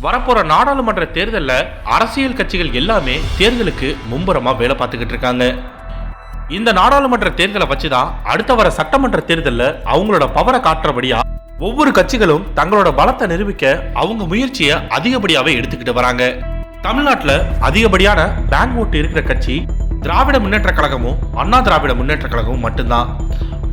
வரப்போற நாடாளுமன்ற தேர்தலில் அரசியல் கட்சிகள் எல்லாமே தேர்தலுக்கு மும்புறமா வேலை பார்த்துக்கிட்டு இருக்காங்க. இந்த நாடாளுமன்ற தேர்தலை வச்சுதான் அடுத்த வர சட்டமன்ற தேர்தலில் அவங்களோட பவரை காட்டுறபடியா ஒவ்வொரு கட்சிகளும் தங்களோட பலத்தை நிரூபிக்க அவங்க முயற்சியை அதிகப்படியாவே எடுத்துக்கிட்டு வராங்க. தமிழ்நாட்டில் அதிகப்படியான பேங்க் ஓட்டு இருக்கிற கட்சி திராவிட முன்னேற்ற கழகமும் அண்ணா திராவிட முன்னேற்ற கழகமும் மட்டும்தான்.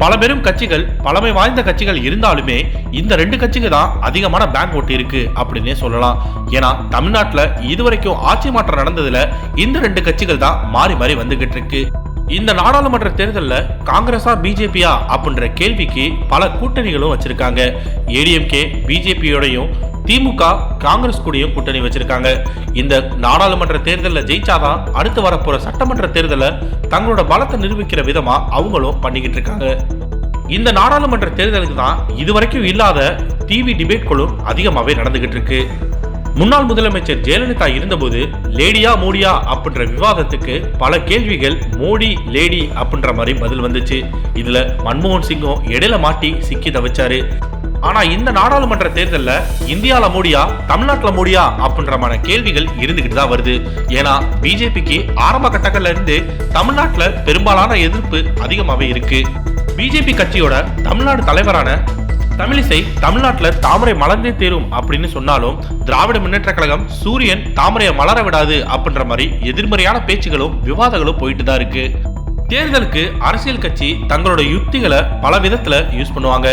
பல பெரும் கட்சிகள், பழமை வாய்ந்த கட்சிகள் இருந்தாலுமே இந்த ரெண்டு கட்சிக்கு தான் அதிகமான பேங்க் ஓட்டு இருக்கு அப்படின்னே சொல்லலாம். ஏன்னா தமிழ்நாட்டில் இதுவரைக்கும் ஆட்சி மாற்றம் நடந்ததுல இந்த ரெண்டு கட்சிகள் தான் மாறி மாறி வந்துகிட்டு இருக்கு. இந்த நாடாளுமன்ற தேர்தலில் காங்கிரஸா பிஜேபியா அப்படின்ற கேள்விக்கு பல கூட்டணிகளும் வச்சிருக்காங்க. ஏடிஎம்கே பிஜேபியோடையும் திமுக காங்கிரஸ் கூடயும் கூட்டணி வச்சிருக்காங்க. இந்த நாடாளுமன்ற தேர்தலில் ஜெயிச்சாதான் அடுத்து வரப்போற சட்டமன்ற தேர்தலில் தங்களோட பலத்தை நிரூபிக்கிற விதமா அவங்களும் பண்ணிக்கிட்டு இருக்காங்க. இந்த நாடாளுமன்ற தேர்தலுக்கு தான் இதுவரைக்கும் இல்லாத டிவி டிபேட் குழு அதிகமாகவே நடந்துகிட்டு இருக்கு. முன்னாள் முதலமைச்சர் ஜெயலலிதா இருந்தபோது லேடியா மோடியா அப்படின்ற விவாதத்துக்கு பல கேள்விகள் மோடி லேடி அப்படின்ற மாதிரி பதில் வந்துச்சு. இதுல மன்மோகன் சிங்கும் இடையில மாட்டி சிக்கி தவிச்சாரு. ஆனா இந்த நாடாளுமன்ற தேர்தலில் இந்தியால மோடியா தமிழ்நாட்டில் மோடியா அப்படின்ற கேள்விகள் இருந்துகிட்டு தான் வருது. ஏன்னா பிஜேபிக்கு ஆரம்ப கட்டங்கள்ல இருந்து தமிழ்நாட்டில் பெரும்பாலான எதிர்ப்பு அதிகமாகவே இருக்கு. பிஜேபி கட்சியோட தமிழ்நாடு தலைவரான தமிழிசை தமிழ்நாட்டில் தாமரை மலர்ந்தே தேரும் அப்படின்னு சொன்னாலும் திராவிட முன்னேற்ற கழகம் சூரியன் தாமரையை மலர விடாது அப்படின்ற மாதிரி எதிர்மறையான பேச்சுகளும் விவாதங்களும் போயிட்டு தான் இருக்கு. தேர்தலுக்கு அரசியல் கட்சி தங்களோட யுக்திகளை பல விதத்துல யூஸ் பண்ணுவாங்க.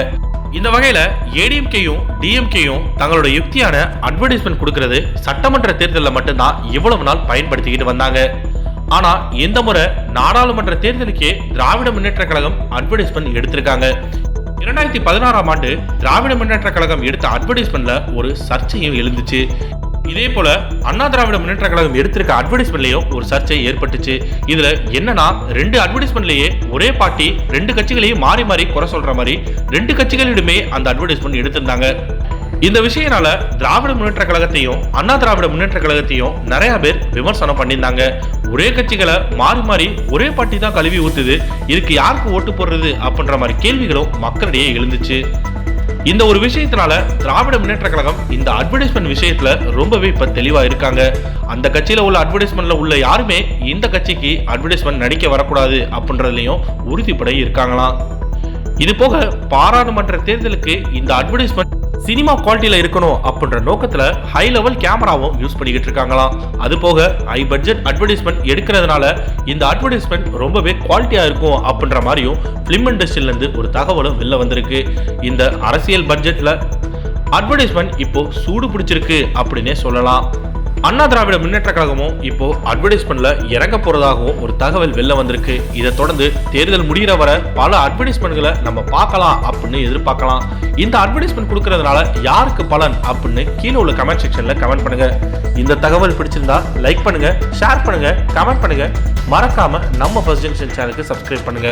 இந்த வகையில ஏடிஎம்கேயும் டிஎம்கேயும் தங்களோட யுக்தியான அட்வர்டைஸ்மெண்ட் கொடுக்கிறது சட்டமன்ற தேர்தலில் மட்டும்தான் இவ்வளவு நாள் பயன்படுத்திக்கிட்டு வந்தாங்க. ஆனா இந்த முறை நாடாளுமன்ற தேர்தலுக்கே திராவிட முன்னேற்ற கழகம் அட்வர்டைஸ்மெண்ட் எடுத்திருக்காங்க. 2016ஆம் ஆண்டு திராவிட முன்னேற்ற கழகம் எடுத்த அட்வர்டைஸ்மெண்ட்ல ஒரு சர்ச்சையும் எழுந்துச்சு. இதே போல அண்ணா திராவிட முன்னேற்ற கழகம் எடுத்திருக்க அட்வர்டைஸ்மெண்ட்லயும் ஒரு சர்ச்சை ஏற்பட்டுச்சு. இதுல என்னன்னா ரெண்டு அட்வர்டைஸ்மெண்ட்லயே ஒரே பார்ட்டி ரெண்டு கட்சிகளையும் மாறி மாறி குறை சொல்ற மாதிரி ரெண்டு கட்சிகளிடமே அந்த அட்வர்டைஸ்மெண்ட் எடுத்திருந்தாங்க. இந்த விஷயனால திராவிட முன்னேற்ற கழகத்தையும் அண்ணா திராவிட முன்னேற்ற கழகத்தையும் நிறைய பேர் விமர்சனம் பண்ணியிருந்தாங்க. ஒரே கட்சிகளை மாறி மாறி ஒரே பார்ட்டி தான் கழுவி ஊத்துது, இதுக்கு யாருக்கு ஓட்டு போடுறது அப்படின்ற மாதிரி கேள்விகளும் மக்களிடையே எழுந்துச்சு. இந்த ஒரு விஷயத்தினால திராவிட முன்னேற்ற கழகம் இந்த அட்வர்டைஸ்மெண்ட் விஷயத்துல ரொம்பவே இப்ப தெளிவா இருக்காங்க. அந்த கட்சியில உள்ள அட்வர்டைஸ்மெண்ட்ல உள்ள யாருமே இந்த கட்சிக்கு அட்வர்டைஸ்மெண்ட் நடிக்க வரக்கூடாது அப்படின்றதுலயும் உறுதிப்பட இருக்காங்களாம். இது போக பாராளுமன்ற தேர்தலுக்கு இந்த அட்வர்டைஸ்மெண்ட் சினிமா குவாலிட்டியில இருக்கணும் அப்படின்ற நோக்கத்துல ஹை லெவல் கேமராவும் யூஸ் பண்ணிக்கிட்டு இருக்காங்களாம். அது போக ஹை பட்ஜெட் அட்வர்டைஸ்மெண்ட் எடுக்கிறதுனால இந்த அட்வர்டைஸ்மெண்ட் ரொம்பவே குவாலிட்டியா இருக்கும் அப்படின்ற மாதிரியும் பிலிம் இண்டஸ்ட்ரியில இருந்து ஒரு தகவலும் வெளில வந்திருக்கு. இந்த அரசியல் பட்ஜெட்ல அட்வர்டைஸ்மெண்ட் இப்போ சூடு பிடிச்சிருக்கு அப்படின்னே சொல்லலாம். அண்ணா திராவிட முன்னேற்ற கழகமும் இப்போ அட்வர்டைஸ்மெண்ட்ல இறங்க போறதாகவும் ஒரு தகவல் வெளில வந்திருக்கு. இதை தொடர்ந்து தேர்தல் முடிகிற வரை பல அட்வர்டைஸ்மெண்ட்களை நம்ம பார்க்கலாம் அப்படின்னு எதிர்பார்க்கலாம். இந்த அட்வர்டைஸ்மெண்ட் கொடுக்கறதுனால யாருக்கு பலன் அப்படின்னு கீழே உள்ள கமெண்ட் செக்ஷன்ல கமெண்ட் பண்ணுங்க. இந்த தகவல் பிடிச்சிருந்தா லைக் பண்ணுங்க, ஷேர் பண்ணுங்க, கமெண்ட் பண்ணுங்க. மறக்காம நம்ம ஃபர்ஸ்ட் ஜங்ஷன் சேனலுக்கு சப்ஸ்கிரைப் பண்ணுங்க.